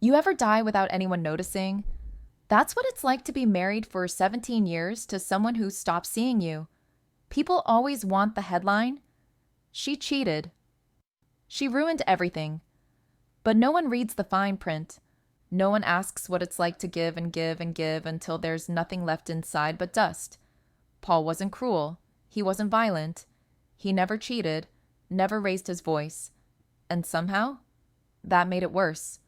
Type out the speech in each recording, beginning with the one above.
You ever die without anyone noticing? That's what it's like to be married for 17 years to someone who stopped seeing you. People always want the headline. She cheated. She ruined everything. But no one reads the fine print. No one asks what it's like to give and give and give until there's nothing left inside but dust. Paul wasn't cruel. He wasn't violent. He never cheated, never raised his voice. And somehow, that made it worse.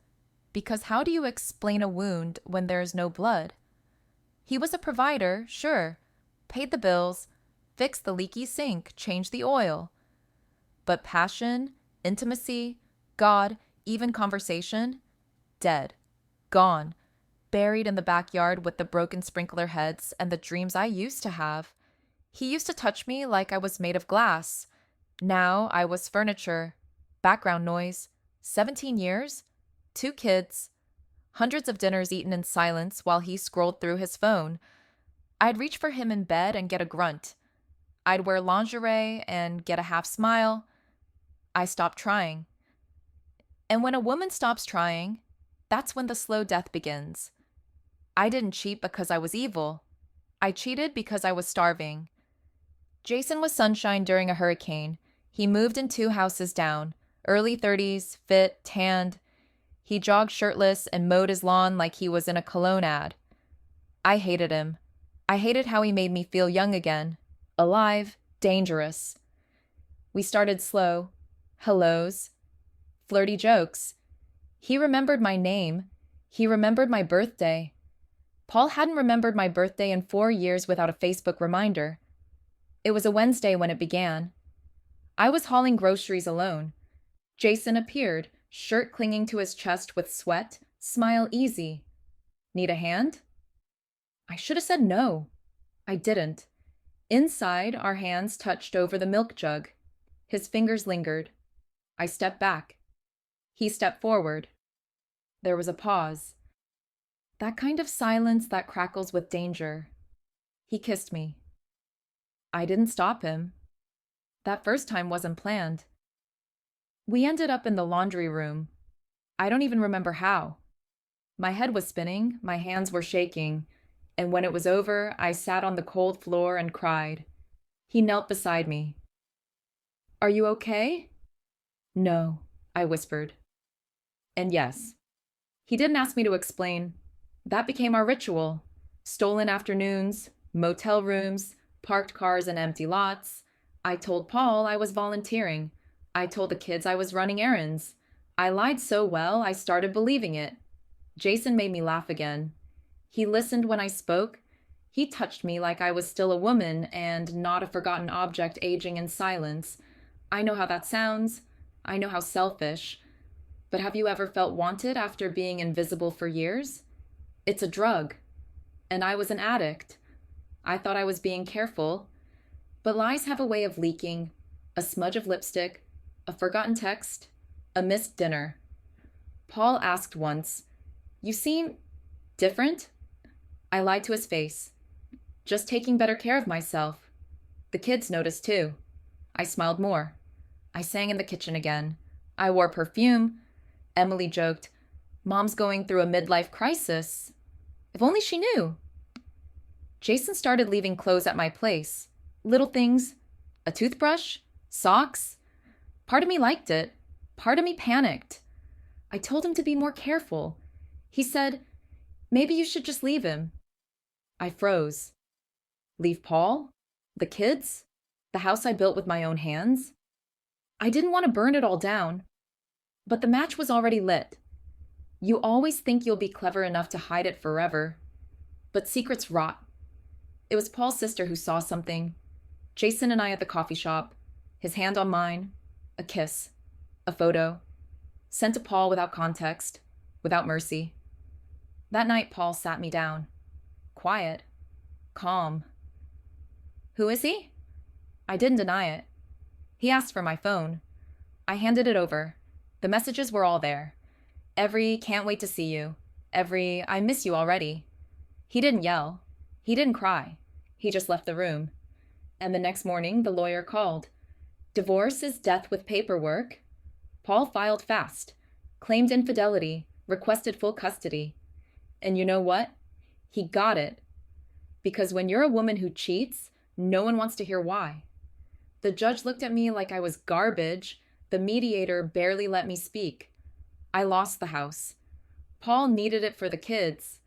Because how do you explain a wound when there is no blood? He was a provider, sure. Paid the bills, fixed the leaky sink, changed the oil. But passion, intimacy, God, even conversation, dead. Gone. Buried in the backyard with the broken sprinkler heads and the dreams I used to have. He used to touch me like I was made of glass. Now I was furniture. Background noise. 17 years? 2 kids. Hundreds of dinners eaten in silence while he scrolled through his phone. I'd reach for him in bed and get a grunt. I'd wear lingerie and get a half smile. I stopped trying. And when a woman stops trying, that's when the slow death begins. I didn't cheat because I was evil. I cheated because I was starving. Jason was sunshine during a hurricane. He moved in 2 houses down, early 30s, fit, tanned. He jogged shirtless and mowed his lawn like he was in a cologne ad. I hated him. I hated how he made me feel young again, alive, dangerous. We started slow, hellos, flirty jokes. He remembered my name. He remembered my birthday. Paul hadn't remembered my birthday in 4 years without a Facebook reminder. It was a Wednesday when it began. I was hauling groceries alone. Jason appeared, shirt clinging to his chest with sweat, smile easy. Need a hand? I should have said no. I didn't. Inside, our hands touched over the milk jug. His fingers lingered. I stepped back. He stepped forward. There was a pause. That kind of silence that crackles with danger. He kissed me. I didn't stop him. That first time wasn't planned. We ended up in the laundry room. I don't even remember how. My head was spinning, my hands were shaking, and when it was over, I sat on the cold floor and cried. He knelt beside me. Are you okay? No, I whispered. And yes. He didn't ask me to explain. That became our ritual. Stolen afternoons, motel rooms, parked cars in empty lots. I told Paul I was volunteering. I told the kids I was running errands. I lied so well, I started believing it. Jason made me laugh again. He listened when I spoke. He touched me like I was still a woman and not a forgotten object aging in silence. I know how that sounds. I know how selfish. But have you ever felt wanted after being invisible for years? It's a drug. And I was an addict. I thought I was being careful. But lies have a way of leaking. A smudge of lipstick, a forgotten text, a missed dinner. Paul asked once, "You seem different?" I lied to his face. Just taking better care of myself. The kids noticed too. I smiled more. I sang in the kitchen again. I wore perfume. Emily joked, "Mom's going through a midlife crisis." If only she knew. Jason started leaving clothes at my place. Little things. A toothbrush. Socks. Part of me liked it. Part of me panicked. I told him to be more careful. He said, "Maybe you should just leave him." I froze. Leave Paul? The kids? The house I built with my own hands? I didn't want to burn it all down. But the match was already lit. You always think you'll be clever enough to hide it forever. But secrets rot. It was Paul's sister who saw something. Jason and I at the coffee shop. His hand on mine. A kiss. A photo. Sent to Paul without context. Without mercy. That night, Paul sat me down. Quiet. Calm. Who is he? I didn't deny it. He asked for my phone. I handed it over. The messages were all there. Every "can't wait to see you." Every "I miss you already." He didn't yell. He didn't cry. He just left the room. And the next morning, the lawyer called. Divorce is death with paperwork. Paul filed fast. Claimed infidelity. requested full custody. And you know what? He got it. Because when you're a woman who cheats, no one wants to hear why. The judge looked at me like I was garbage. The mediator barely let me speak. I lost the house. Paul needed it for the kids.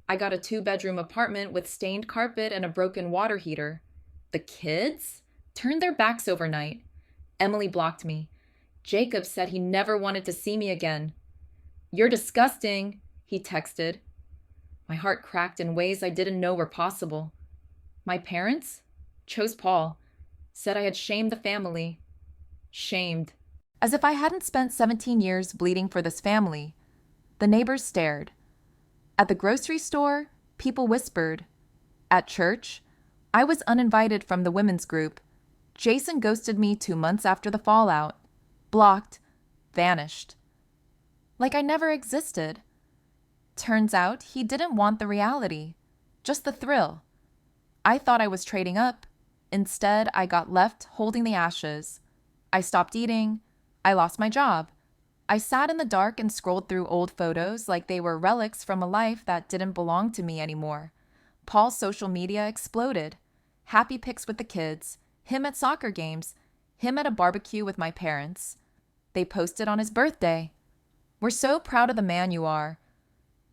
I got a 2-bedroom apartment with stained carpet and a broken water heater. The kids turned their backs overnight. Emily blocked me. Jacob said he never wanted to see me again. "You're disgusting," he texted. My heart cracked in ways I didn't know were possible. My parents chose Paul, said I had shamed the family. Shamed. As if I hadn't spent 17 years bleeding for this family. The neighbors stared. At the grocery store, people whispered. At church, I was uninvited from the women's group. Jason ghosted me 2 months after the fallout. Blocked. Vanished. Like I never existed. Turns out he didn't want the reality, just the thrill. I thought I was trading up. Instead, I got left holding the ashes. I stopped eating. I lost my job. I sat in the dark and scrolled through old photos like they were relics from a life that didn't belong to me anymore. Paul's social media exploded. Happy pics with the kids, him at soccer games, him at a barbecue with my parents. They posted on his birthday. "We're so proud of the man you are."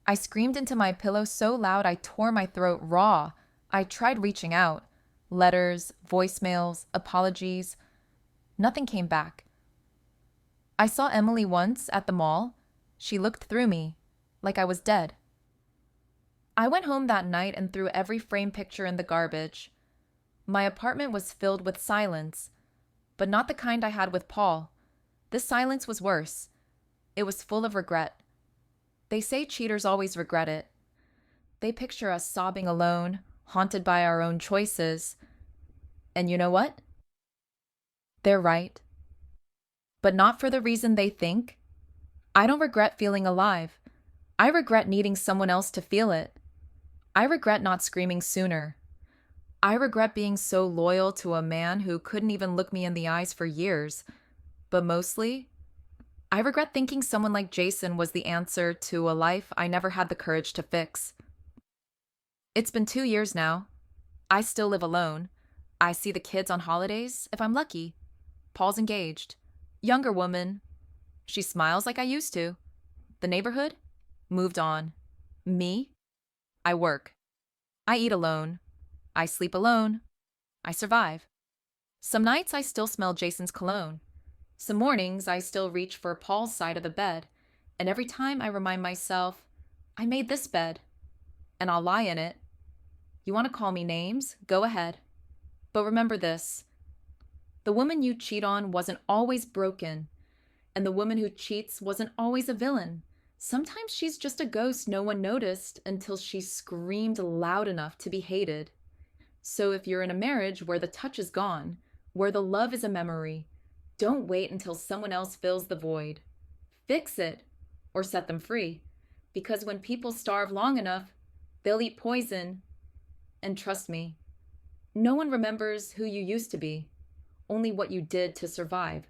I screamed into my pillow so loud I tore my throat raw. I tried reaching out. Letters, voicemails, apologies. Nothing came back. I saw Emily once at the mall. She looked through me, like I was dead. I went home that night and threw every framed picture in the garbage. My apartment was filled with silence, but not the kind I had with Paul. This silence was worse. It was full of regret. They say cheaters always regret it. They picture us sobbing alone, haunted by our own choices. And you know what? They're right. But not for the reason they think. I don't regret feeling alive. I regret needing someone else to feel it. I regret not screaming sooner. I regret being so loyal to a man who couldn't even look me in the eyes for years. But mostly, I regret thinking someone like Jason was the answer to a life I never had the courage to fix. It's been 2 years now. I still live alone. I see the kids on holidays, if I'm lucky. Paul's engaged. Younger woman. She smiles like I used to. The neighborhood? Moved on. Me? I work. I eat alone. I sleep alone. I survive. Some nights I still smell Jason's cologne. Some mornings I still reach for Paul's side of the bed, and every time I remind myself, I made this bed, and I'll lie in it. You want to call me names? Go ahead. But remember this. The woman you cheat on wasn't always broken, and the woman who cheats wasn't always a villain. Sometimes she's just a ghost no one noticed until she screamed loud enough to be hated. So if you're in a marriage where the touch is gone, where the love is a memory, don't wait until someone else fills the void. Fix it or set them free. Because when people starve long enough, they'll eat poison. And trust me, no one remembers who you used to be, only what you did to survive.